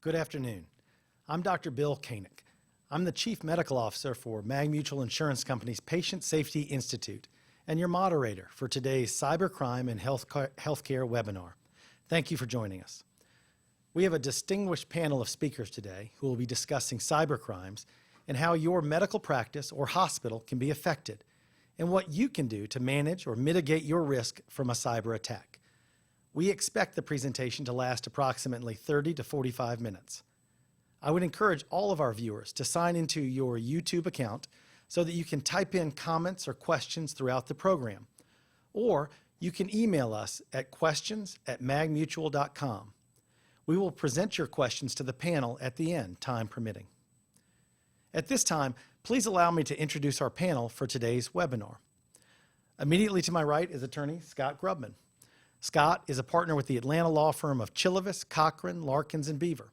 Good afternoon. I'm Dr. Bill Connick. I'm the Chief Medical Officer for MagMutual Insurance Company's Patient Safety Institute and your moderator for today's Cybercrime and Healthcare webinar. Thank you for joining us. We have a distinguished panel of speakers today who will be discussing cybercrimes and how your medical practice or hospital can be affected and what you can do to manage or mitigate your risk from a cyber attack. We expect the presentation to last approximately 30 to 45 minutes. I would encourage all of our viewers to sign into your YouTube account so that you can type in comments or questions throughout the program. Or you can email us at questions@magmutual.com. We will present your questions to the panel at the end, time permitting. At this time, please allow me to introduce our panel for today's webinar. Immediately to my right is attorney Scott Grubman. Scott is a partner with the Atlanta law firm of Chillivis, Cochran, Larkins, and Beaver.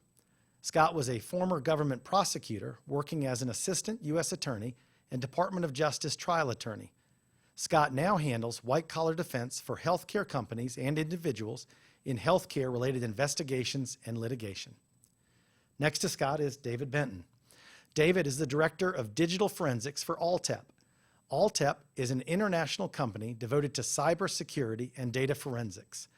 Scott was a former government prosecutor working as an assistant U.S. attorney and Department of Justice trial attorney. Scott now handles white-collar defense for healthcare companies and individuals in healthcare-related investigations and litigation. Next to Scott is David Benton. David is the Director of Digital Forensics for Alltep. Alltep is an international company devoted to cybersecurity and data forensics.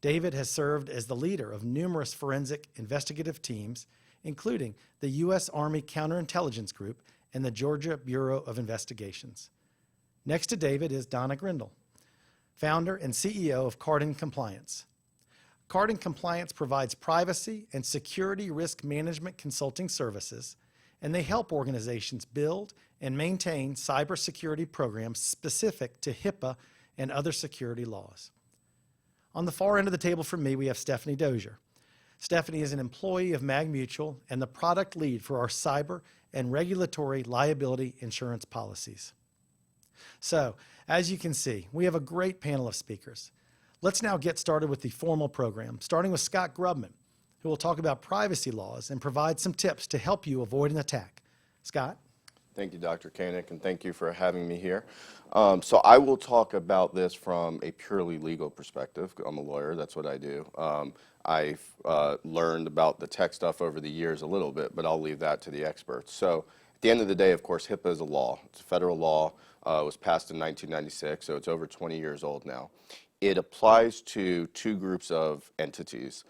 David has served as the leader of numerous forensic investigative teams, including the U.S. Army Counterintelligence Group and the Georgia Bureau of Investigations. Next to David is Donna Grendel, founder and CEO of Cardin Compliance. Cardin Compliance provides privacy and security risk management consulting services, and they help organizations build and maintain cybersecurity programs specific to HIPAA and other security laws. On the far end of the table from me, we have Stephanie Dozier. Stephanie is an employee of MagMutual and the product lead for our cyber and regulatory liability insurance policies. So, as you can see, we have a great panel of speakers. Let's now get started with the formal program, starting with Scott Grubman, who will talk about privacy laws and provide some tips to help you avoid an attack. Scott? Thank you, Dr. Connick, and thank you for having me here. So I will talk about this from a purely legal perspective. I'm a lawyer, that's what I do. I've learned about the tech stuff over the years a little bit, but I'll leave that to the experts. So at the end of the day, of course, HIPAA is a law. It's a federal law. It was passed in 1996, so it's over 20 years old now. It applies to two groups of entities,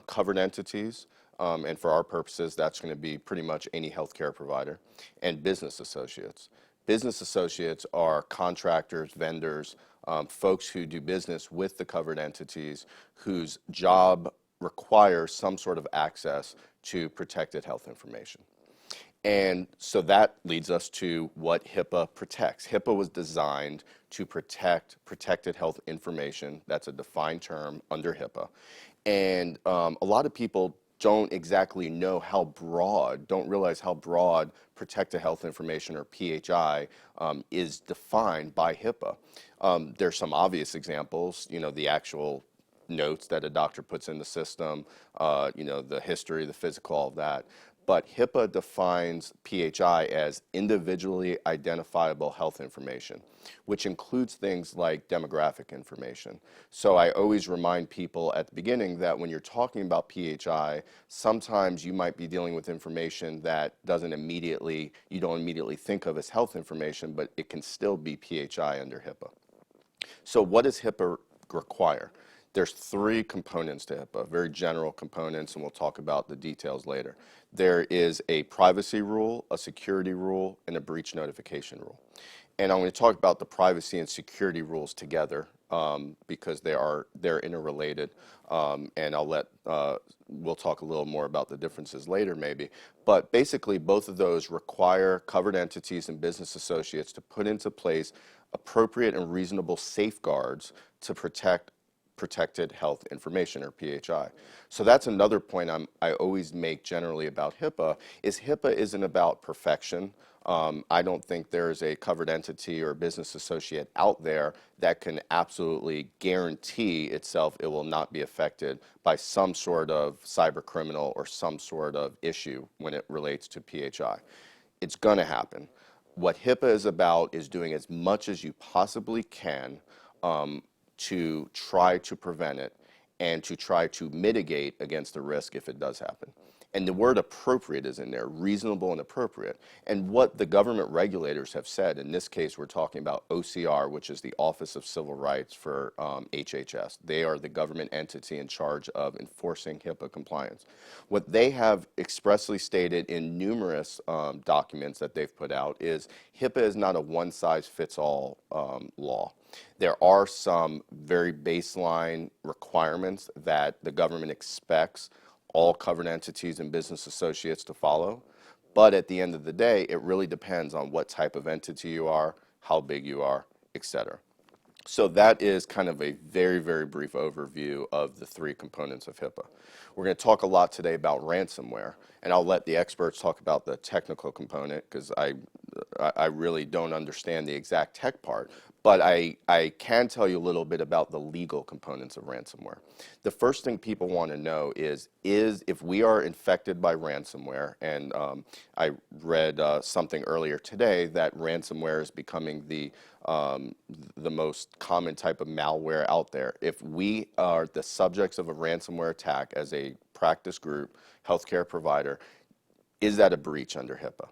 covered entities, and for our purposes, that's going to be pretty much any healthcare provider, and business associates. Business associates are contractors, vendors, folks who do business with the covered entities whose job requires some sort of access to protected health information. And so that leads us to what HIPAA protects. HIPAA was designed to protect protected health information. That's a defined term under HIPAA. And a lot of people don't exactly know how broad, don't realize how broad protected health information, or PHI, is defined by HIPAA. There's some obvious examples, the actual notes that a doctor puts in the system, the history, the physical, all of that. But HIPAA defines PHI as individually identifiable health information, which includes things like demographic information. So I always remind people at the beginning that when you're talking about PHI, sometimes you might be dealing with information that you don't immediately think of as health information, but it can still be PHI under HIPAA. So what does HIPAA require? There's three components to HIPAA, very general components, and we'll talk about the details later. There is a privacy rule, a security rule, and a breach notification rule. And I'm going to talk about the privacy and security rules together because they're interrelated, and we'll talk a little more about the differences later maybe. But basically, both of those require covered entities and business associates to put into place appropriate and reasonable safeguards to protect protected health information, or PHI. So that's another point I always make generally about HIPAA, is HIPAA isn't about perfection. I don't think there's a covered entity or business associate out there that can absolutely guarantee itself it will not be affected by some sort of cyber criminal or some sort of issue when it relates to PHI. It's going to happen. What HIPAA is about is doing as much as you possibly can to try to prevent it and to try to mitigate against the risk if it does happen. And the word appropriate is in there, reasonable and appropriate. And what the government regulators have said, in this case, we're talking about OCR, which is the Office of Civil Rights for HHS. They are the government entity in charge of enforcing HIPAA compliance. What they have expressly stated in numerous documents that they've put out is HIPAA is not a one-size-fits-all law. There are some very baseline requirements that the government expects all covered entities and business associates to follow. But at the end of the day, it really depends on what type of entity you are, how big you are, etc. So that is kind of a very, very brief overview of the three components of HIPAA. We're going to talk a lot today about ransomware, and I'll let the experts talk about the technical component because I really don't understand the exact tech part, but I can tell you a little bit about the legal components of ransomware. The first thing people want to know is if we are infected by ransomware, and I read something earlier today that ransomware is becoming the most common type of malware out there. If we are the subjects of a ransomware attack as a practice group, healthcare provider, is that a breach under HIPAA?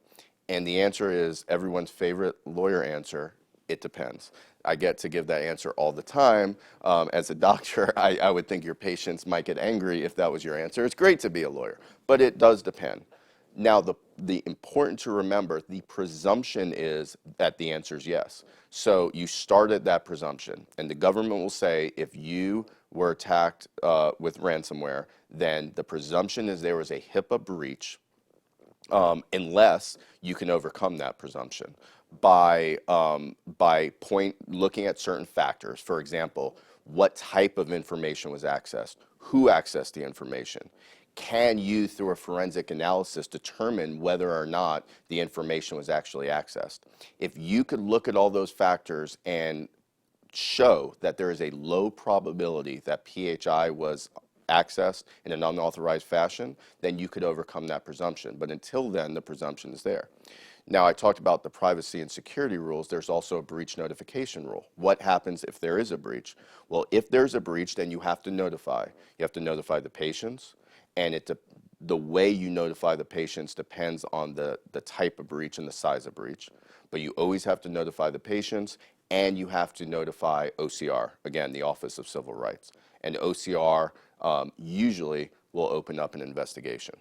And the answer is everyone's favorite lawyer answer, it depends. I get to give that answer all the time. As a doctor, I would think your patients might get angry if that was your answer. It's great to be a lawyer, but it does depend. Now, the important to remember, the presumption is that the answer is yes. So you start at that presumption, and the government will say if you were attacked with ransomware, then the presumption is there was a HIPAA breach unless you can overcome that presumption by looking at certain factors. For example, what type of information was accessed, who accessed the information. Can you, through a forensic analysis, determine whether or not the information was actually accessed? If you could look at all those factors and show that there is a low probability that PHI was accessed in an unauthorized fashion, then you could overcome that presumption. But until then, the presumption is there. Now, I talked about the privacy and security rules. There's also a breach notification rule. What happens if there is a breach? Well, if there's a breach, then you have to notify. You have to notify the patients, and the way you notify the patients depends on the type of breach and the size of breach. But you always have to notify the patients, and you have to notify OCR, again, the Office of Civil Rights. And OCR usually will open up an investigation.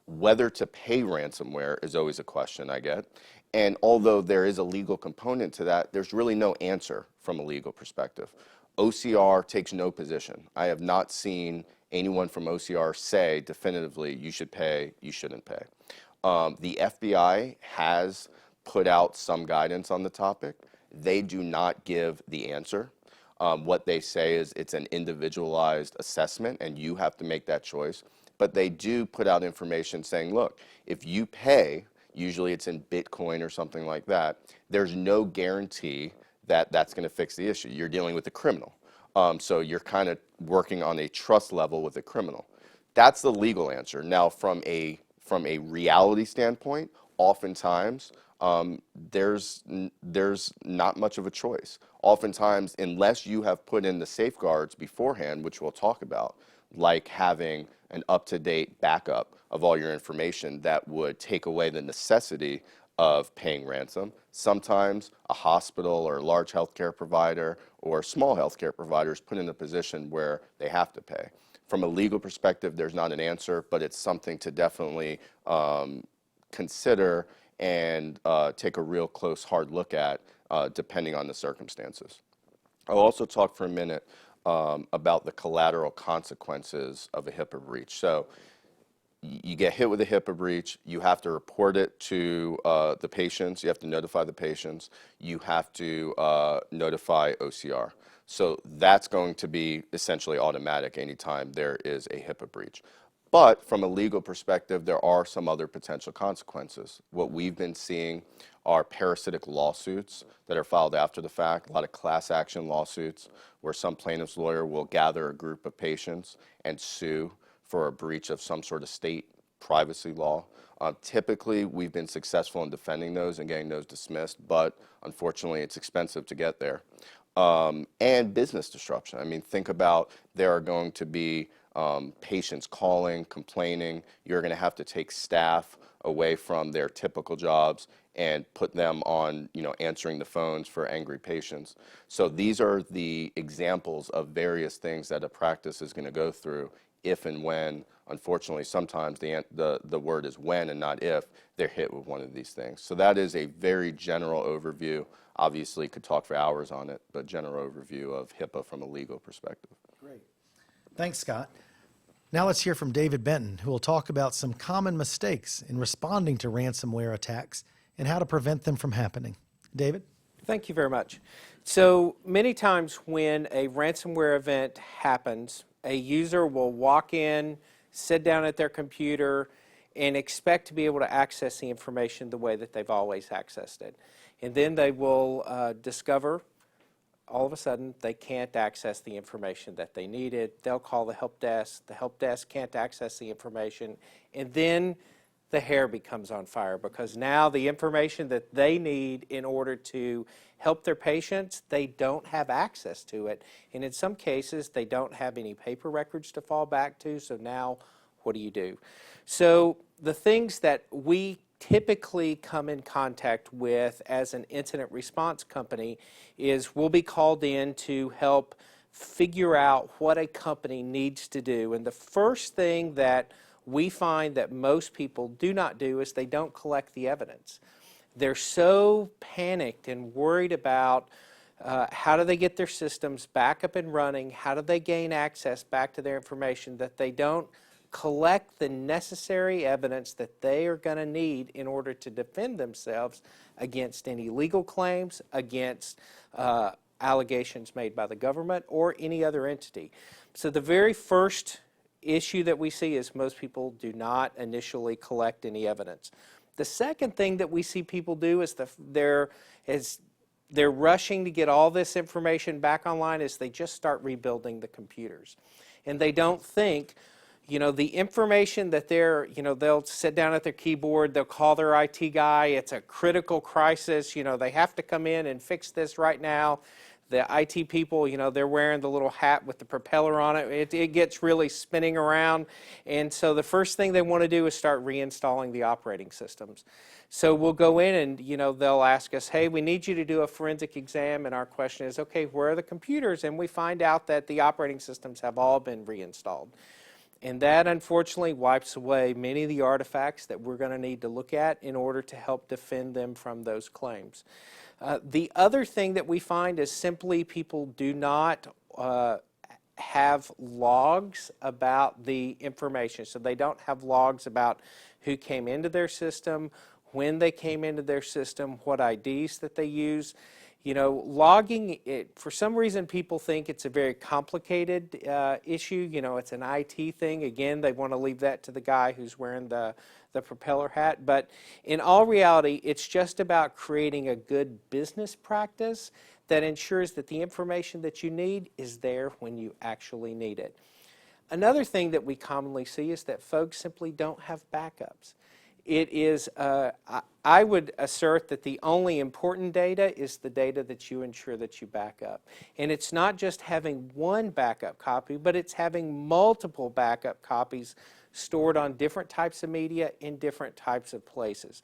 Whether to pay ransomware is always a question I get. And although there is a legal component to that, there's really no answer from a legal perspective. OCR takes no position. I have not seen anyone from OCR say definitively you should pay, you shouldn't pay. The FBI has put out some guidance on the topic. They do not give the answer. What they say is it's an individualized assessment and you have to make that choice. But they do put out information saying, look, if you pay, usually it's in Bitcoin or something like that, there's no guarantee that that's going to fix the issue. You're dealing with a criminal. So you're kind of working on a trust level with a criminal. That's the legal answer. Now, from a reality standpoint, oftentimes there's not much of a choice. Oftentimes, unless you have put in the safeguards beforehand, which we'll talk about, like having an up-to-date backup of all your information that would take away the necessity of paying ransom. Sometimes a hospital or a large healthcare provider or small healthcare providers put in a position where they have to pay. From a legal perspective, there's not an answer, but it's something to definitely consider and take a real close, hard look at depending on the circumstances. I'll also talk for a minute about the collateral consequences of a HIPAA breach. So you get hit with a HIPAA breach, you have to report it to the patients, you have to notify the patients, you have to notify OCR. So that's going to be essentially automatic anytime there is a HIPAA breach. But from a legal perspective, there are some other potential consequences. What we've been seeing are parasitic lawsuits that are filed after the fact, a lot of class action lawsuits where some plaintiff's lawyer will gather a group of patients and sue for a breach of some sort of state privacy law. Typically, we've been successful in defending those and getting those dismissed, but unfortunately, it's expensive to get there. And business disruption. I mean, think about there are going to be patients calling, complaining. You're going to have to take staff away from their typical jobs and put them on, answering the phones for angry patients. So these are the examples of various things that a practice is going to go through if and when, unfortunately, sometimes the word is when and not if, they're hit with one of these things. So that is a very general overview. Obviously, could talk for hours on it, but general overview of HIPAA from a legal perspective. Great. Thanks, Scott. Now let's hear from David Benton, who will talk about some common mistakes in responding to ransomware attacks and how to prevent them from happening. David? Thank you very much. So many times when a ransomware event happens, a user will walk in, sit down at their computer, and expect to be able to access the information the way that they've always accessed it. And then they will discover all of a sudden they can't access the information that they needed. They'll call the help desk can't access the information, and then the hair becomes on fire because now the information that they need in order to help their patients, they don't have access to it. And in some cases, they don't have any paper records to fall back to, so now what do you do? So the things that we typically come in contact with as an incident response company is we'll be called in to help figure out what a company needs to do. And the first thing that we find that most people do not do is they don't collect the evidence. They're so panicked and worried about how do they get their systems back up and running, how do they gain access back to their information, that they don't collect the necessary evidence that they are going to need in order to defend themselves against any legal claims, against allegations made by the government or any other entity. So the very first issue that we see is most people do not initially collect any evidence. The second thing that we see people do is they're rushing to get all this information back online is they just start rebuilding the computers. And they don't think, the information that they'll sit down at their keyboard, they'll call their IT guy, it's a critical crisis, they have to come in and fix this right now. The IT people, they're wearing the little hat with the propeller on it. It gets really spinning around. And so the first thing they want to do is start reinstalling the operating systems. So we'll go in and, they'll ask us, hey, we need you to do a forensic exam. And our question is, okay, where are the computers? And we find out that the operating systems have all been reinstalled. And that, unfortunately, wipes away many of the artifacts that we're going to need to look at in order to help defend them from those claims. The other thing that we find is simply people do not have logs about the information. So they don't have logs about who came into their system, when they came into their system, what IDs that they use. Logging, for some reason people think it's a very complicated issue. It's an IT thing. Again, they want to leave that to the guy who's wearing the propeller hat. But in all reality, it's just about creating a good business practice that ensures that the information that you need is there when you actually need it. Another thing that we commonly see is that folks simply don't have backups. It is, I would assert that the only important data is the data that you ensure that you back up. And it's not just having one backup copy, but it's having multiple backup copies stored on different types of media in different types of places.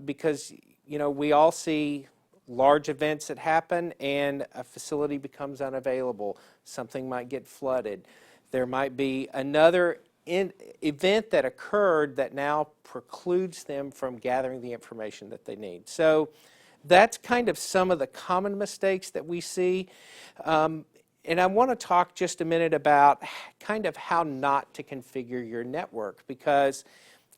Because, we all see large events that happen and a facility becomes unavailable. Something might get flooded. There might be another event that occurred that now precludes them from gathering the information that they need. So that's kind of some of the common mistakes that we see. And I want to talk just a minute about kind of how not to configure your network, because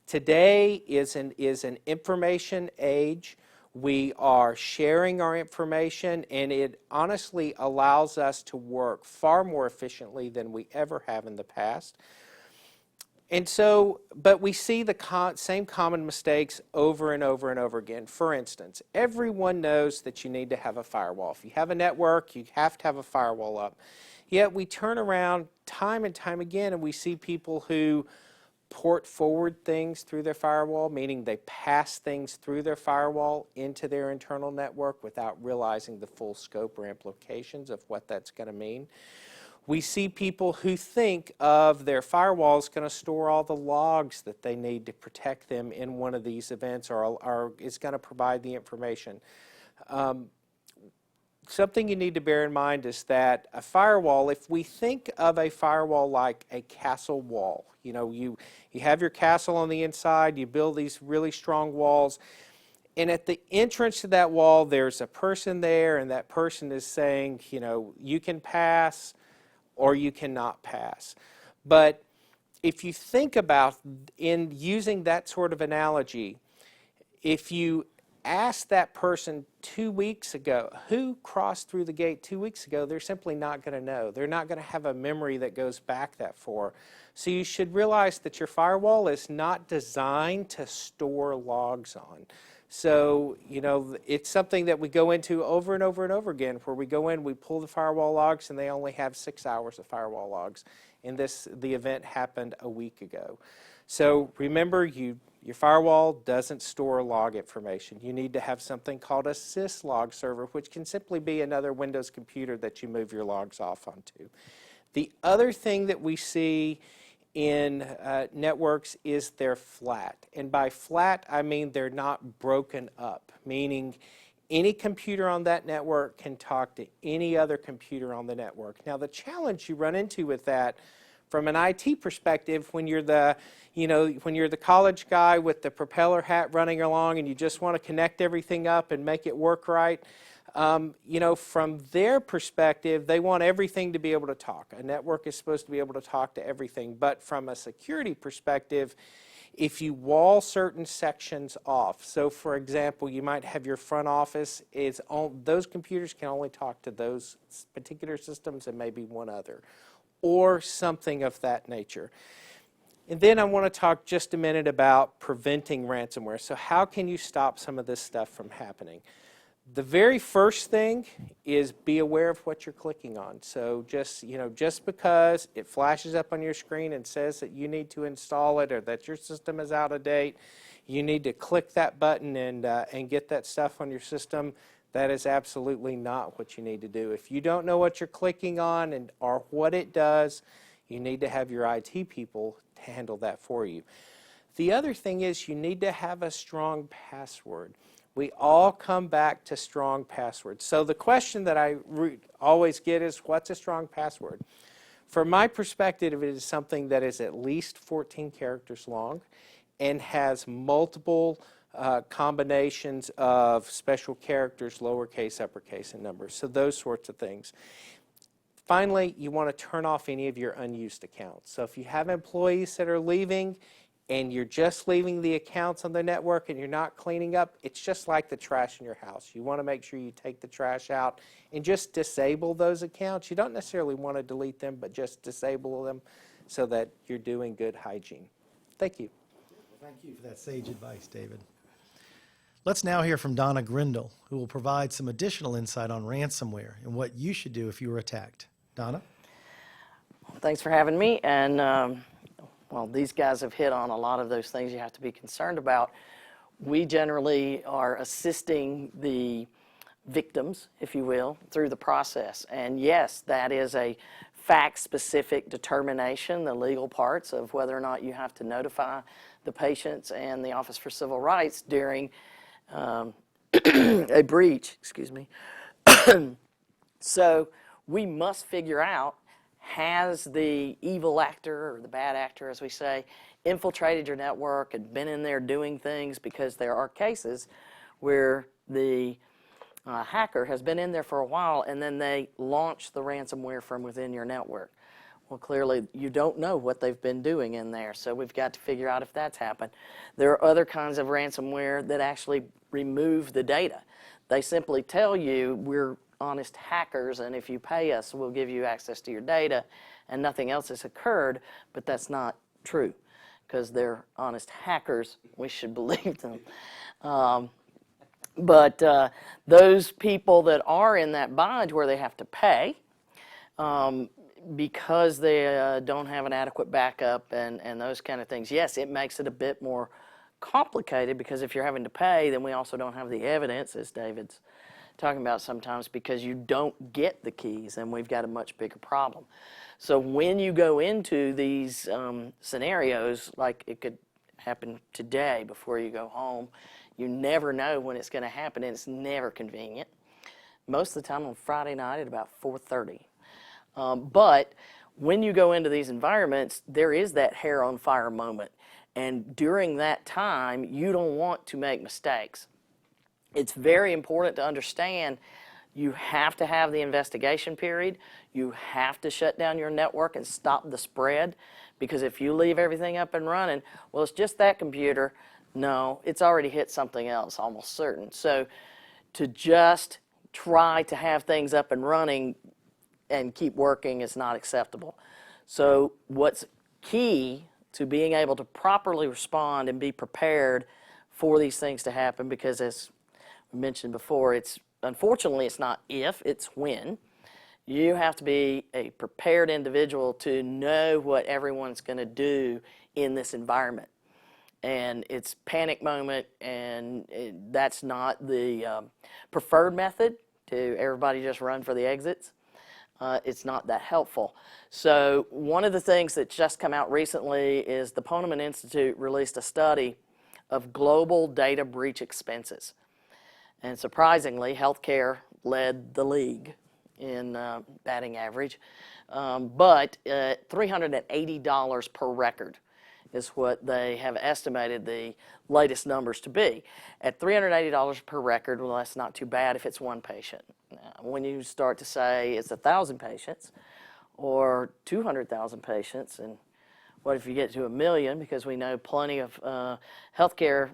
today is an information age. We are sharing our information, and it honestly allows us to work far more efficiently than we ever have in the past. And so, but we see the same common mistakes over and over and over again. For instance, everyone knows that you need to have a firewall. If you have a network, you have to have a firewall up. Yet we turn around time and time again and we see people who port forward things through their firewall, meaning they pass things through their firewall into their internal network without realizing the full scope or implications of what that's going to mean. We see people who think of their firewall is going to store all the logs that they need to protect them in one of these events, or is going to provide the information. Something you need to bear in mind is that a firewall, if we think of a firewall like a castle wall, you have your castle on the inside, you build these really strong walls, and at the entrance to that wall, there's a person there, and that person is saying, you can pass or you cannot pass. But if you think about, in using that sort of analogy, if you ask that person 2 weeks ago, who crossed through the gate 2 weeks ago, they're simply not going to know. They're not going to have a memory that goes back that far. So you should realize that your firewall is not designed to store logs on. So, it's something that we go into over and over and over again, where we go in, we pull the firewall logs, and they only have 6 hours of firewall logs. And the event happened a week ago. So remember, your firewall doesn't store log information. You need to have something called a syslog server, which can simply be another Windows computer that you move your logs off onto. The other thing that we see in networks is they're flat. And by flat, I mean they're not broken up, meaning any computer on that network can talk to any other computer on the network. Now, the challenge you run into with that from an IT perspective, when you're the college guy with the propeller hat running along and you just want to connect everything up and make it work right, from their perspective, they want everything to be able to talk. A network is supposed to be able to talk to everything. But from a security perspective, if you wall certain sections off, so for example, you might have your front office, those computers can only talk to those particular systems and maybe one other, or something of that nature. And then I want to talk just a minute about preventing ransomware. So how can you stop some of this stuff from happening? The very first thing is be aware of what you're clicking on. So just because it flashes up on your screen and says that you need to install it or that your system is out of date, you need to click that button and get that stuff on your system. That is absolutely not what you need to do. If you don't know what you're clicking on or what it does, you need to have your IT people handle that for you. The other thing is you need to have a strong password. We all come back to strong passwords. So the question that I always get is, what's a strong password? From my perspective, it is something that is at least 14 characters long and has multiple combinations of special characters, lowercase, uppercase, and numbers. So those sorts of things. Finally, you want to turn off any of your unused accounts. So if you have employees that are leaving and you're just leaving the accounts on the network and you're not cleaning up, it's just like the trash in your house. You want to make sure you take the trash out and just disable those accounts. You don't necessarily want to delete them, but just disable them so that you're doing good hygiene. Thank you. Well, thank you for that sage advice, David. Let's now hear from Donna Grendel, who will provide some additional insight on ransomware and what you should do if you were attacked. Donna? Thanks for having me. And well, these guys have hit on a lot of those things you have to be concerned about. We generally are assisting the victims, if you will, through the process. And yes, that is a fact-specific determination, the legal parts of whether or not you have to notify the patients and the Office for Civil Rights during a breach, excuse me. So we must figure out, has the evil actor, or the bad actor as we say, infiltrated your network and been in there doing things? Because there are cases where the hacker has been in there for a while and then they launch the ransomware from within your network. Well, clearly you don't know what they've been doing in there, so we've got to figure out if that's happened. There are other kinds of ransomware that actually remove the data. They simply tell you, we're honest hackers, and if you pay us, we'll give you access to your data, and nothing else has occurred, but that's not true, because they're honest hackers. We should believe them. But those people that are in that bind where they have to pay, because they don't have an adequate backup and those kind of things, yes, it makes it a bit more complicated, because if you're having to pay, then we also don't have the evidence, as David's talking about sometimes because you don't get the keys, and we've got a much bigger problem. So when you go into these scenarios, like it could happen today before you go home, you never know when it's going to happen, and it's never convenient. Most of the time on Friday night at about 4:30. But when you go into these environments, there is that hair on fire moment. And during that time, you don't want to make mistakes. It's very important to understand you have to have the investigation period. You have to shut down your network and stop the spread, because if you leave everything up and running, well, it's just that computer. No, it's already hit something else, almost certain. So to just try to have things up and running and keep working is not acceptable. So what's key to being able to properly respond and be prepared for these things to happen, because as we mentioned before, unfortunately it's not if, it's when. You have to be a prepared individual to know what everyone's going to do in this environment. And it's panic moment, and that's not the preferred method, to everybody just run for the exits. It's not that helpful. So one of the things that's just come out recently is the Poneman Institute released a study of global data breach expenses. And surprisingly, healthcare led the league in batting average. But $380 per record is what they have estimated the latest numbers to be. At $380 per record, well, that's not too bad if it's one patient. When you start to say it's 1,000 patients or 200,000 patients, and what if you get to 1 million, because we know plenty of healthcare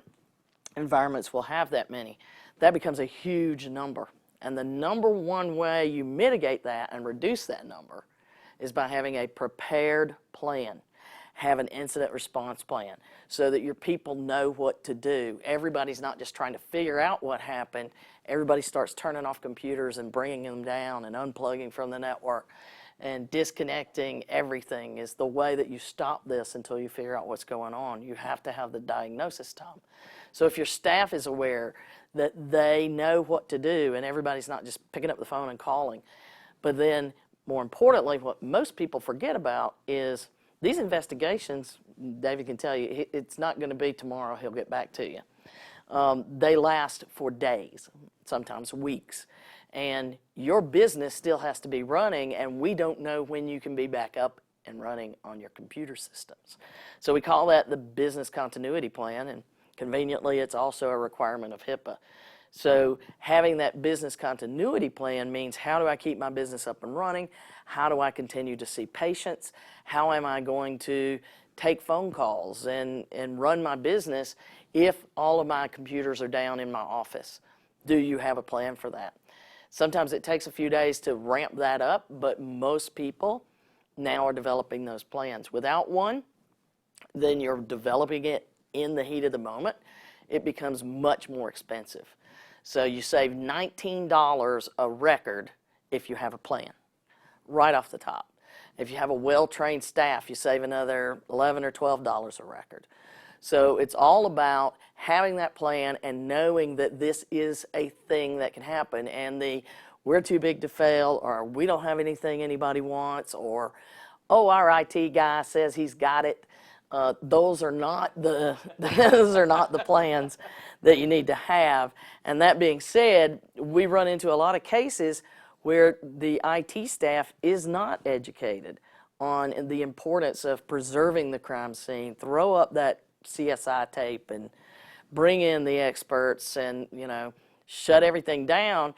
environments will have that many, that becomes a huge number. And the number one way you mitigate that and reduce that number is by having a prepared plan. Have an incident response plan so that your people know what to do. Everybody's not just trying to figure out what happened. Everybody starts turning off computers and bringing them down and unplugging from the network, and disconnecting everything is the way that you stop this until you figure out what's going on. You have to have the diagnosis time. So if your staff is aware that they know what to do, and everybody's not just picking up the phone and calling, but then more importantly, what most people forget about is these investigations. David can tell you, it's not going to be tomorrow he'll get back to you. They last for days, sometimes weeks. And your business still has to be running, and we don't know when you can be back up and running on your computer systems. So we call that the business continuity plan, and conveniently it's also a requirement of HIPAA. So having that business continuity plan means, how do I keep my business up and running? How do I continue to see patients? How am I going to take phone calls and run my business if all of my computers are down in my office? Do you have a plan for that? Sometimes it takes a few days to ramp that up, but most people now are developing those plans. Without one, then you're developing it in the heat of the moment. It becomes much more expensive. So you save $19 a record if you have a plan, right off the top. If you have a well-trained staff, you save another $11 or $12 a record. So it's all about having that plan and knowing that this is a thing that can happen. And we're too big to fail, or we don't have anything anybody wants, or, oh, our IT guy says he's got it. Those are not the plans that you need to have. And that being said, we run into a lot of cases where the IT staff is not educated on the importance of preserving the crime scene. Throw up that CSI tape and bring in the experts and, shut everything down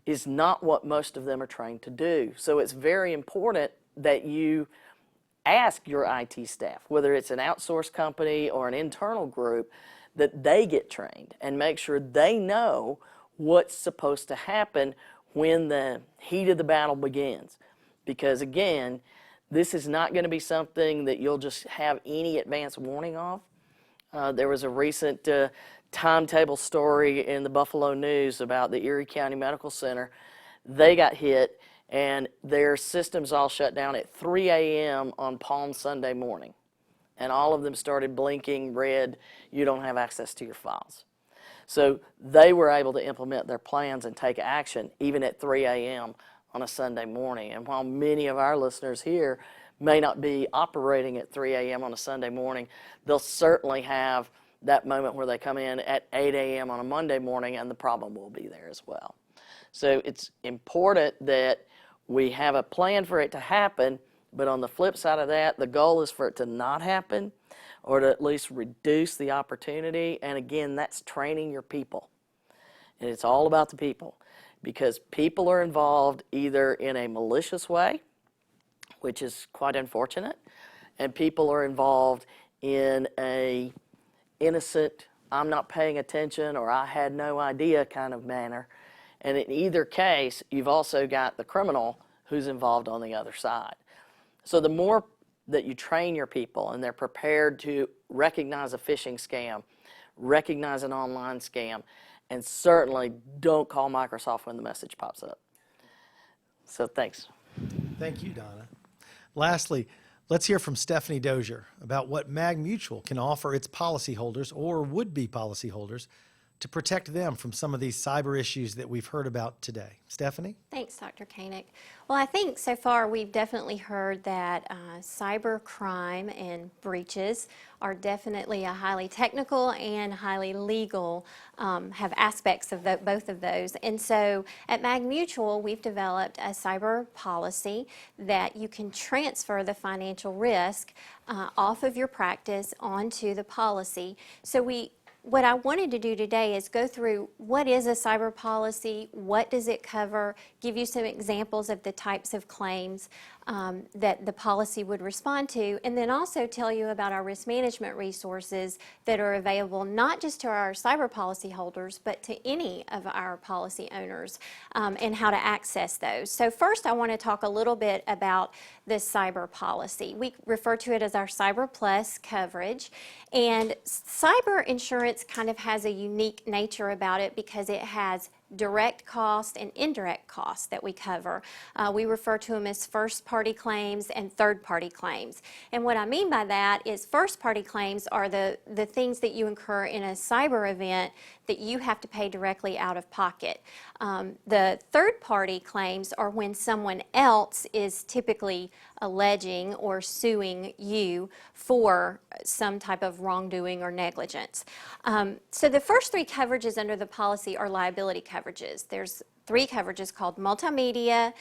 is not what most of them are trained to do. So it's very important that you ask your IT staff, whether it's an outsourced company or an internal group, that they get trained and make sure they know what's supposed to happen when the heat of the battle begins. Because again, this is not going to be something that you'll just have any advance warning of. There was a recent timetable story in the Buffalo News about the Erie County Medical Center. They got hit, and their systems all shut down at 3 a.m. on Palm Sunday morning. And all of them started blinking red, you don't have access to your files. So they were able to implement their plans and take action even at 3 a.m. on a Sunday morning. And while many of our listeners here may not be operating at 3 a.m. on a Sunday morning, they'll certainly have that moment where they come in at 8 a.m. on a Monday morning and the problem will be there as well. So it's important that we have a plan for it to happen, but on the flip side of that, the goal is for it to not happen or to at least reduce the opportunity. And again, that's training your people. And it's all about the people, because people are involved either in a malicious way, which is quite unfortunate, and people are involved in a innocent, I'm not paying attention or I had no idea kind of manner. And in either case, you've also got the criminal who's involved on the other side. So the more that you train your people and they're prepared to recognize a phishing scam, recognize an online scam, and certainly don't call Microsoft when the message pops up. So thanks. Thank you, Donna. Lastly, let's hear from Stephanie Dozier about what MagMutual can offer its policyholders or would-be policyholders to protect them from some of these cyber issues that we've heard about today. Stephanie? Thanks, Dr. Connick. Well, I think so far we've definitely heard that cyber crime and breaches are definitely a highly technical and highly legal, have aspects of both of those. And so at MagMutual, we've developed a cyber policy that you can transfer the financial risk off of your practice onto the policy. So what I wanted to do today is go through what is a cyber policy, what does it cover, give you some examples of the types of claims that the policy would respond to, and then also tell you about our risk management resources that are available not just to our cyber policy holders, but to any of our policy owners, and how to access those. So first I want to talk a little bit about the cyber policy. We refer to it as our Cyber Plus coverage, and cyber insurance kind of has a unique nature about it because it has direct cost and indirect costs that we cover. We refer to them as first-party claims and third-party claims. And what I mean by that is first-party claims are the things that you incur in a cyber event that you have to pay directly out of pocket. The third-party claims are when someone else is typically alleging or suing you for some type of wrongdoing or negligence. So the first three coverages under the policy are liability coverages. There's three coverages called multimedia,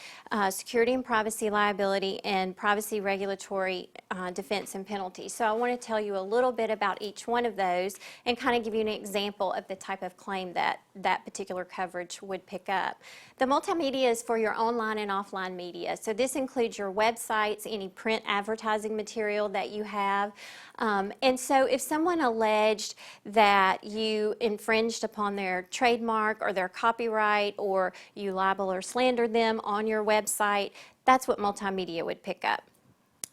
security and privacy liability, and privacy regulatory defense and penalty. So I want to tell you a little bit about each one of those and kind of give you an example of the type of claim that that particular coverage would pick up. The multimedia is for your online and offline media. So this includes your websites, any print advertising material that you have. And so if someone alleged that you infringed upon their trademark or their copyright, or you libel or slandered them on your website, that's what multimedia would pick up.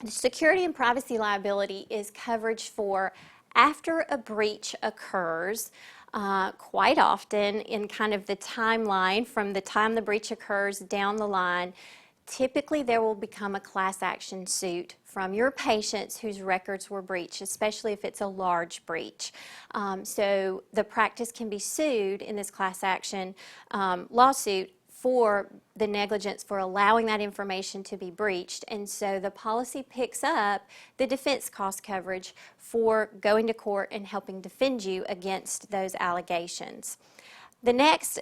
The security and privacy liability is coverage for after a breach occurs, quite often in kind of the timeline from the time the breach occurs down the line. Typically there will become a class action suit from your patients whose records were breached, especially if it's a large breach. So the practice can be sued in this class action lawsuit for the negligence for allowing that information to be breached. And so the policy picks up the defense cost coverage for going to court and helping defend you against those allegations. The next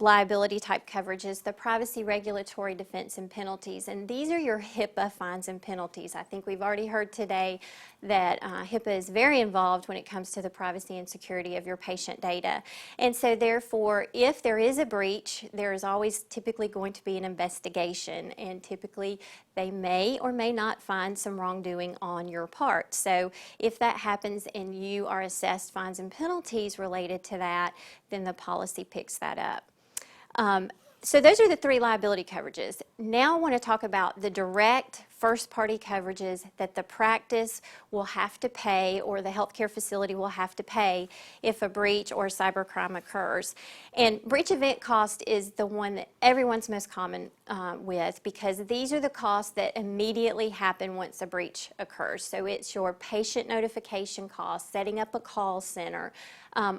liability type coverage is the privacy regulatory defense and penalties, and these are your HIPAA fines and penalties. I think we've already heard today that HIPAA is very involved when it comes to the privacy and security of your patient data. And so therefore, if there is a breach, there is always typically going to be an investigation, and typically they may or may not find some wrongdoing on your part. So if that happens and you are assessed fines and penalties related to that, then the policy picks that up. So those are the three liability coverages. Now I want to talk about the direct first-party coverages that the practice will have to pay or the healthcare facility will have to pay if a breach or cybercrime occurs. And breach event cost is the one that everyone's most common with, because these are the costs that immediately happen once a breach occurs. So it's your patient notification costs, setting up a call center,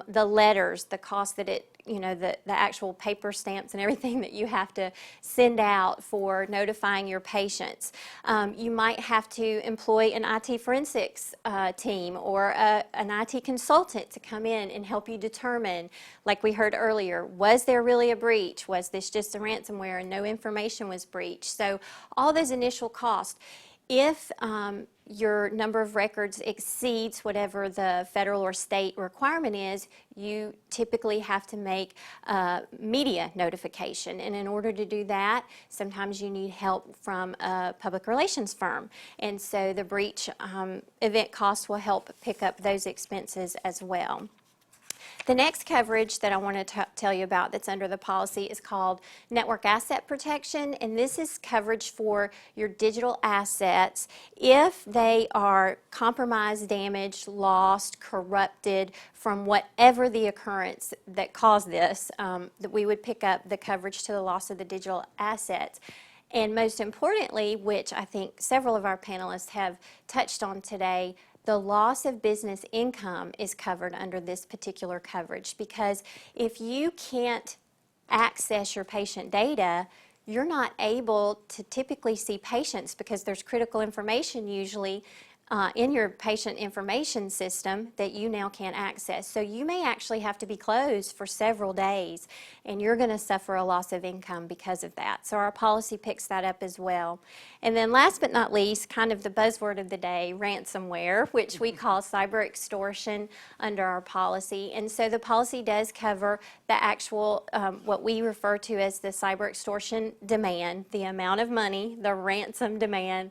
the letters, the cost that it, the actual paper stamps and everything that you have to send out for notifying your patients. You might have to employ an IT forensics team or an IT consultant to come in and help you determine, like we heard earlier, was there really a breach? Was this just a ransomware and no information was breached? So all those initial costs. If your number of records exceeds whatever the federal or state requirement is, you typically have to make media notification. And in order to do that, sometimes you need help from a public relations firm. And so the breach event cost will help pick up those expenses as well. The next coverage that I want to tell you about that's under the policy is called Network Asset Protection, and this is coverage for your digital assets if they are compromised, damaged, lost, corrupted from whatever the occurrence that caused this, that we would pick up the coverage to the loss of the digital assets. And most importantly, which I think several of our panelists have touched on today, the loss of business income is covered under this particular coverage, because if you can't access your patient data, you're not able to typically see patients because there's critical information usually in your patient information system that you now can't access. So you may actually have to be closed for several days, and you're going to suffer a loss of income because of that. So our policy picks that up as well. And then last but not least, kind of the buzzword of the day, ransomware, which we call cyber extortion under our policy. And so the policy does cover the actual, what we refer to as the cyber extortion demand, the amount of money, the ransom demand,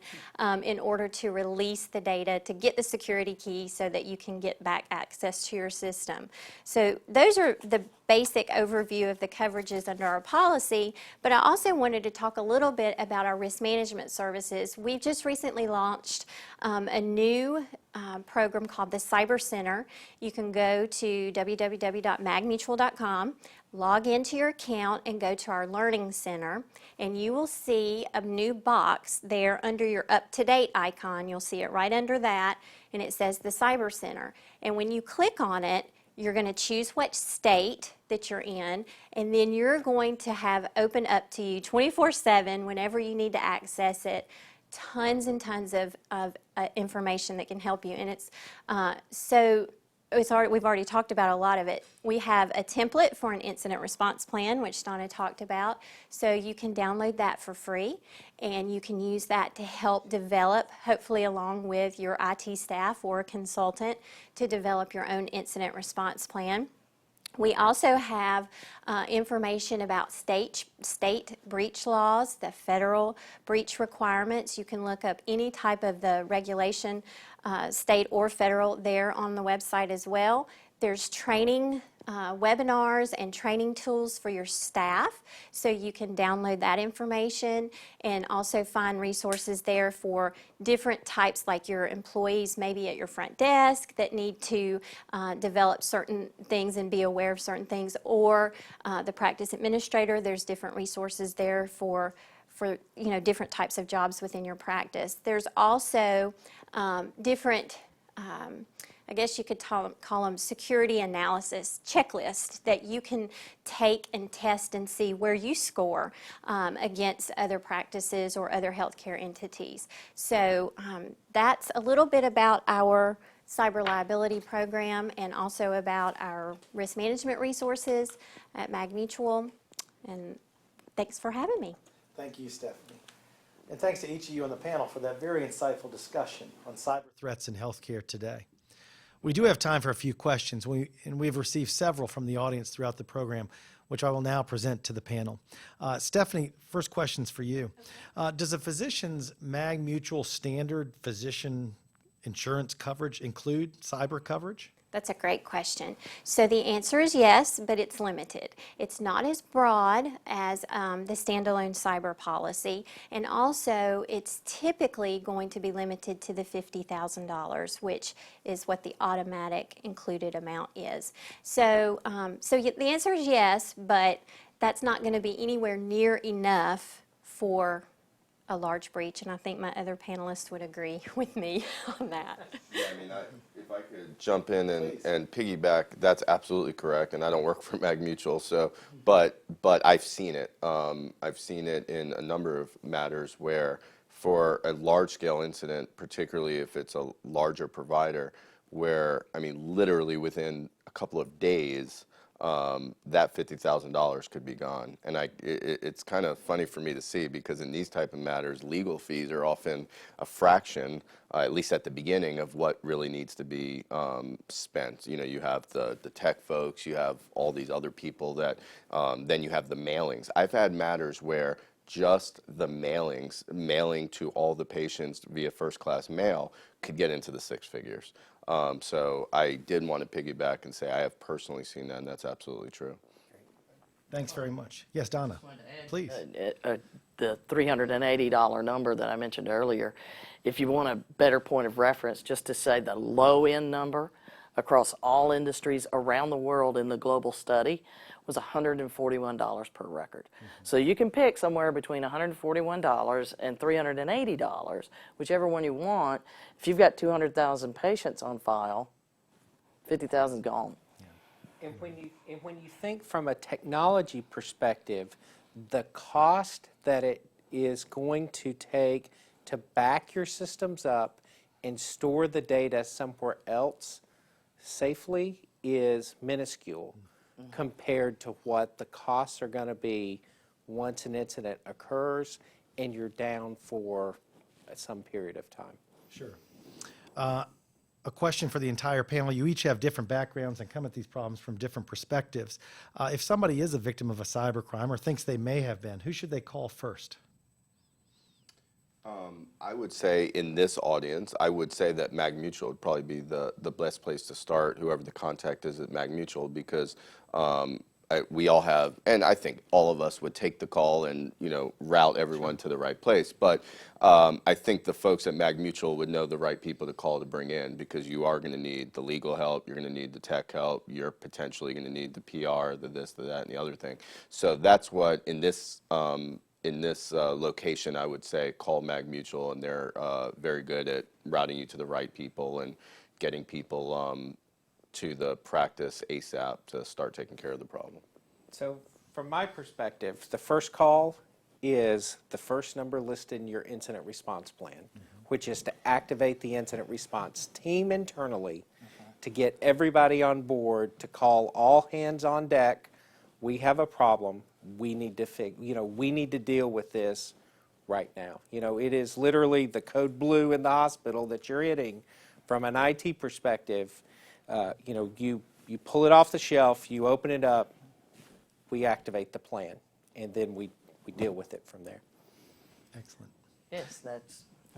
in order to release the data to get the security key so that you can get back access to your system. So those are the basic overview of the coverages under our policy, but I also wanted to talk a little bit about our risk management services. We've just recently launched a new program called the Cyber Center. You can go to www.magmutual.com, log into your account and go to our Learning Center, and you will see a new box there under your up-to-date icon. You'll see it right under that, and it says the Cyber Center. And when you click on it, you're going to choose what state that you're in, and then you're going to have open up to you 24/7 whenever you need to access it, tons and tons of information that can help you. And it's we've already talked about a lot of it. We have a template for an incident response plan, which Donna talked about, so you can download that for free, and you can use that to help develop, hopefully along with your IT staff or a consultant, to develop your own incident response plan. We also have information about state breach laws, the federal breach requirements. You can look up any type of the regulation, state or federal, there on the website as well. There's training webinars and training tools for your staff, so you can download that information and also find resources there for different types, like your employees maybe at your front desk that need to develop certain things and be aware of certain things, or the practice administrator. There's different resources there for different types of jobs within your practice. There's also different I guess you could call them security analysis checklists that you can take and test and see where you score against other practices or other healthcare entities. So that's a little bit about our cyber liability program and also about our risk management resources at MagMutual. And thanks for having me. Thank you, Stephanie. And thanks to each of you on the panel for that very insightful discussion on cyber threats in healthcare today. We do have time for a few questions, and we've received several from the audience throughout the program, which I will now present to the panel. Stephanie, first question's for you. Does a physician's MagMutual standard physician insurance coverage include cyber coverage? That's a great question. So the answer is yes, but it's limited. It's not as broad as the standalone cyber policy, and also it's typically going to be limited to the $50,000, which is what the automatic included amount is. So, the answer is yes, but that's not going to be anywhere near enough for a large breach, and I think my other panelists would agree with me on that. Yeah, I mean, if I could jump in and piggyback, that's absolutely correct. And I don't work for MagMutual, so but I've seen it. I've seen it in a number of matters where, for a large-scale incident, particularly if it's a larger provider, where I mean, literally within a couple of days, that $50,000 could be gone. And it's kind of funny for me to see, because in these type of matters, legal fees are often a fraction, at least at the beginning, of what really needs to be spent. You know, you have the tech folks, you have all these other people that, then you have the mailings. I've had matters where just the mailing to all the patients via first-class mail could get into the six figures. So I did want to piggyback and say I have personally seen that, and that's absolutely true. Thanks very much. Yes, Donna, please. The $380 number that I mentioned earlier, if you want a better point of reference, just to say the low-end number across all industries around the world in the global study was $141 per record. So you can pick somewhere between $141 and $380, whichever one you want. If you've got 200,000 patients on file, 50,000 is gone. And when you think from a technology perspective, the cost that it is going to take to back your systems up and store the data somewhere else safely is minuscule compared to what the costs are going to be once an incident occurs and you're down for some period of time. Sure. A question for the entire panel. You each have different backgrounds and come at these problems from different perspectives. If somebody is a victim of a cybercrime or thinks they may have been, who should they call first? I would say in this audience, I would say that MagMutual would probably be the best place to start, whoever the contact is at MagMutual, because we all have, and I think all of us would take the call and, you know, route everyone to the right place. But I think the folks at MagMutual would know the right people to call to bring in, because you are going to need the legal help, you're going to need the tech help, you're potentially going to need the PR, the this, the that, and the other thing. So that's what in this location, I would say call MagMutual, and they're very good at routing you to the right people and getting people to the practice ASAP to start taking care of the problem. So from my perspective, the first call is the first number listed in your incident response plan, which is to activate the incident response team internally to get everybody on board, to call all hands on deck. We have a problem. We need to we need to deal with this right now. You know, it is literally the code blue in the hospital that you're hitting. From an IT perspective, you pull it off the shelf, you open it up, we activate the plan, and then we deal with it from there. Excellent. Yes,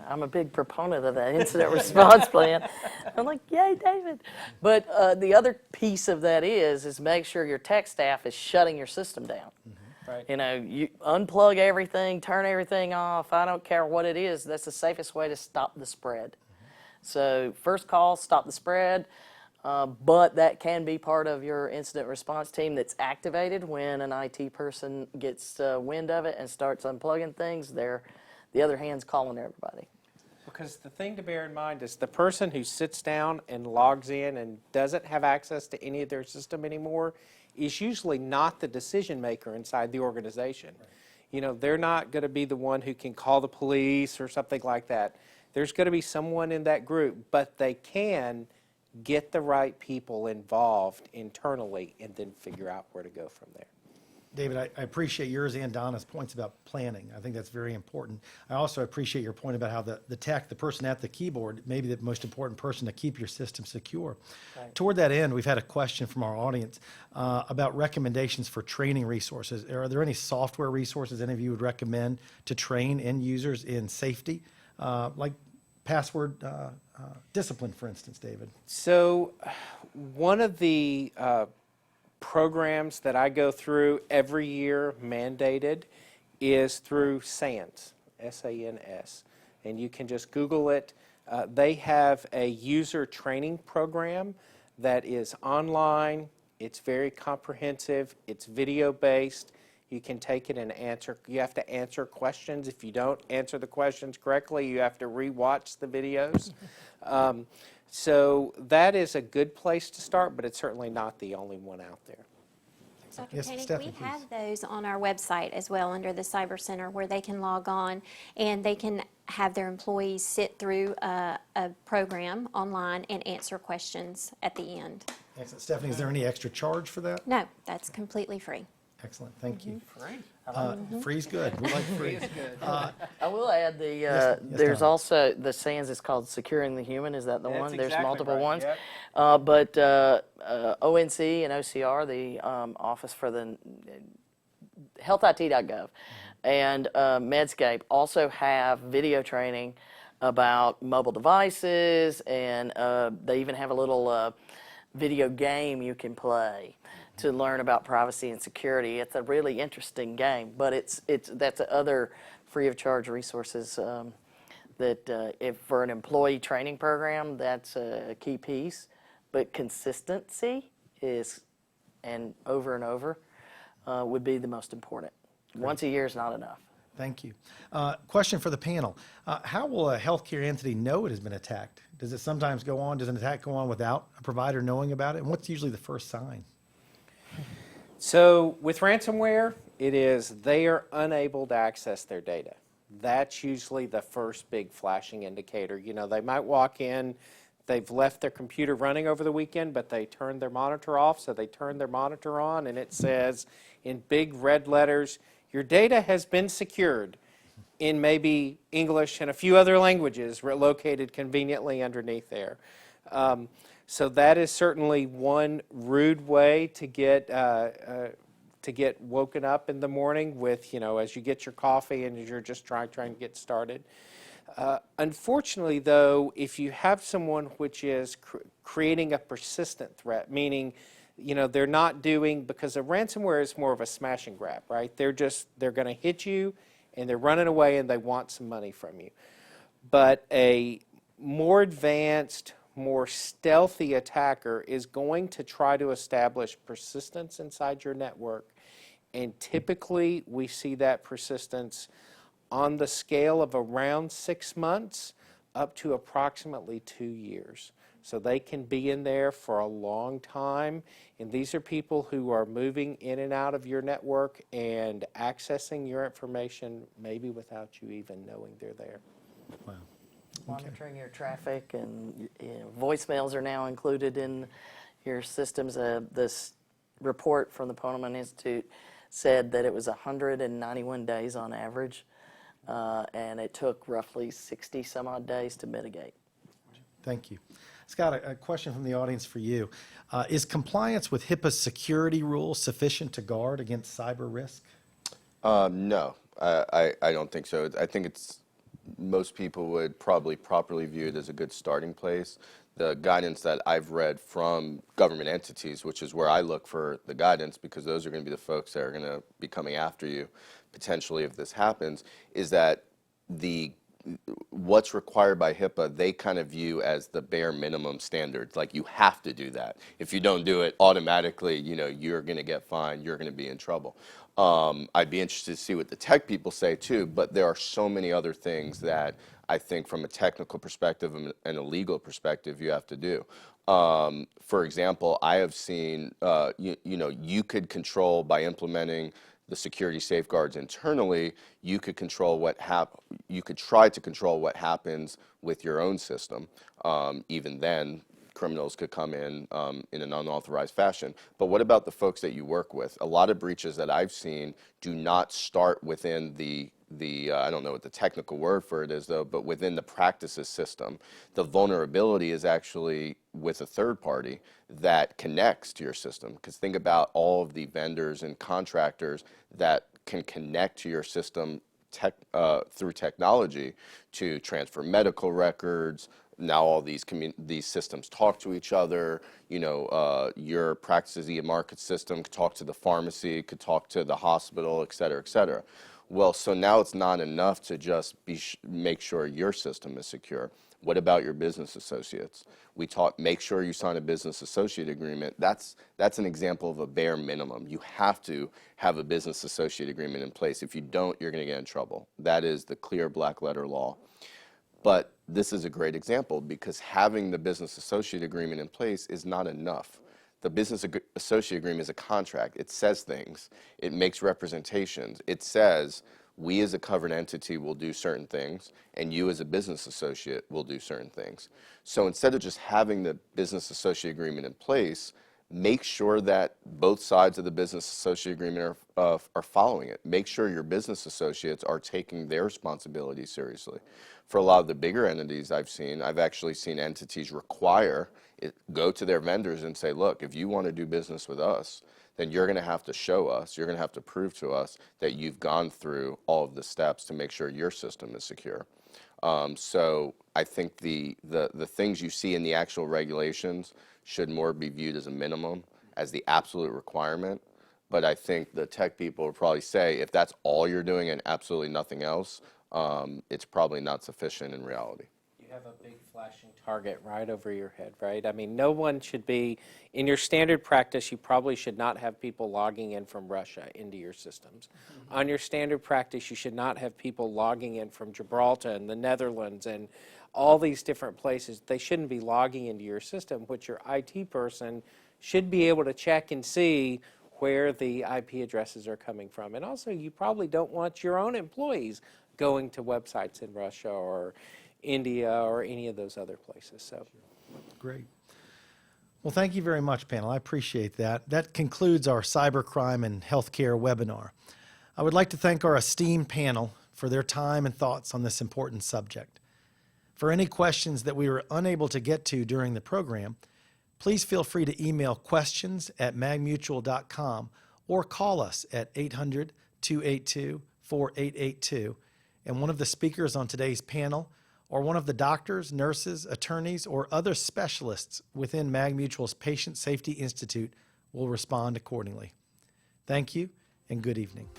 I'm a big proponent of that incident response plan. I'm like, yay, David. But the other piece of that is make sure your tech staff is shutting your system down. Right. You know, you unplug everything, turn everything off. I don't care what it is. That's the safest way to stop the spread. So first call, stop the spread. But that can be part of your incident response team that's activated when an IT person gets wind of it and starts unplugging things. The other hand's calling everybody. Because the thing to bear in mind is the person who sits down and logs in and doesn't have access to any of their system anymore is usually not the decision maker inside the organization. Right. You know, they're not going to be the one who can call the police or something like that. There's going to be someone in that group, but they can get the right people involved internally and then figure out where to go from there. David, I appreciate yours and Donna's points about planning. I think that's very important. I also appreciate your point about how the tech, the person at the keyboard, may be the most important person to keep your system secure. Right. Toward that end, we've had a question from our audience about recommendations for training resources. Are there any software resources any of you would recommend to train end users in safety? Like password discipline, for instance, David? So one of the programs that I go through every year, mandated, is through SANS, S-A-N-S. And you can just Google it. They have a user training program that is online. It's very comprehensive. It's video-based. You can take it and answer. You have to answer questions. If you don't answer the questions correctly, you have to re-watch the videos. So that is a good place to start, but it's certainly not the only one out there. Dr. Yes, Connick, Stephanie, we please. have those on our website as well under the Cyber Center where they can log on and they can have their employees sit through a program online and answer questions at the end. Excellent. Stephanie, is there any extra charge for that? No, that's completely free. Excellent, thank you. Free. Free's good, we like free. I will add yes, there's Donna. also, the SANS is called Securing the Human, is that the That's one? There's exactly multiple right, ones. yep. But ONC and OCR, the Office for the healthit.gov, and Medscape also have video training about mobile devices, and they even have a little video game you can play to learn about privacy and security. It's a really interesting game, but that's other free of charge resources that if for an employee training program, that's a key piece. But consistency is, and over, would be the most important. Once a year is not enough. Thank you. Question for the panel. How will a healthcare entity know it has been attacked? Does it sometimes go on, does an attack go on without a provider knowing about it? And what's usually the first sign? So with ransomware, it is they are unable to access their data. That's usually the first big flashing indicator. You know, they might walk in, they've left their computer running over the weekend, but they turned their monitor off, so they turn their monitor on, and it says in big red letters, your data has been secured, in maybe English and a few other languages located conveniently underneath there. So that is certainly one rude way to get woken up in the morning with, you know, as you get your coffee and as you're just trying to get started. Unfortunately, though, if you have someone which is creating a persistent threat, meaning, you know, they're not doing, because a ransomware is more of a smash and grab, right? They're going to hit you and they're running away and they want some money from you. But a more advanced, more stealthy attacker is going to try to establish persistence inside your network. And typically we see that persistence on the scale of around 6 months up to approximately 2 years. So they can be in there for a long time, and these are people who are moving in and out of your network and accessing your information maybe without you even knowing they're there. Wow. Monitoring your traffic, and voicemails are now included in your systems. This report from the Poneman Institute said that it was 191 days on average, and it took roughly 60 some odd days to mitigate. Thank you. Scott, a question from the audience for you. Is compliance with HIPAA security rules sufficient to guard against cyber risk? No, I don't think so. I think most people would probably properly view it as a good starting place. The guidance that I've read from government entities, which is where I look for the guidance, because those are going to be the folks that are going to be coming after you potentially if this happens, is that what's required by HIPAA, they kind of view as the bare minimum standards. Like, you have to do that. If you don't do it, automatically, you know, you're going to get fined, you're going to be in trouble. I'd be interested to see what the tech people say too, but there are so many other things that I think from a technical perspective and a legal perspective you have to do. For example, I have seen, you could control by implementing the security safeguards internally. You could control you could try to control what happens with your own system. Even then, criminals could come in an unauthorized fashion. But what about the folks that you work with? A lot of breaches that I've seen do not start within the I don't know what the technical word for it is though, but within the practices system. The vulnerability is actually with a third party that connects to your system. Because think about all of the vendors and contractors that can connect to your system through technology to transfer medical records. Now all these systems talk to each other. You know, your practice's e-market system could talk to the pharmacy, could talk to the hospital, et cetera, et cetera. Well, so now it's not enough to just make sure your system is secure. What about your business associates? We taught make sure you sign a business associate agreement. That's an example of a bare minimum. You have to have a business associate agreement in place. If you don't, you're going to get in trouble. That is the clear black letter law. But this is a great example because having the business associate agreement in place is not enough. The business associate agreement is a contract. It says things. It makes representations. It says we as a covered entity will do certain things and you as a business associate will do certain things. So instead of just having the business associate agreement in place, make sure that both sides of the business associate agreement are following it. Make sure your business associates are taking their responsibilities seriously. For a lot of the bigger entities I've actually seen entities require go to their vendors and say, look, if you want to do business with us, then you're going to have to show us, you're going to have to prove to us that you've gone through all of the steps to make sure your system is secure. So I think the things you see in the actual regulations should more be viewed as a minimum, as the absolute requirement. But I think the tech people would probably say if that's all you're doing and absolutely nothing else, it's probably not sufficient in reality. You have a big flashing target right over your head, right? I mean, no one should be, in your standard practice, you probably should not have people logging in from Russia into your systems. Mm-hmm. On your standard practice, you should not have people logging in from Gibraltar and the Netherlands and all these different places. They shouldn't be logging into your system, which your IT person should be able to check and see where the IP addresses are coming from. And also, you probably don't want your own employees going to websites in Russia or India or any of those other places. So, Great. Well, thank you very much, panel. I appreciate that. That concludes our Cybercrime and Healthcare webinar. I would like to thank our esteemed panel for their time and thoughts on this important subject. For any questions that we were unable to get to during the program, please feel free to email questions@magmutual.com or call us at 800-282-4882, and one of the speakers on today's panel or one of the doctors, nurses, attorneys, or other specialists within MagMutual's Patient Safety Institute will respond accordingly. Thank you and good evening.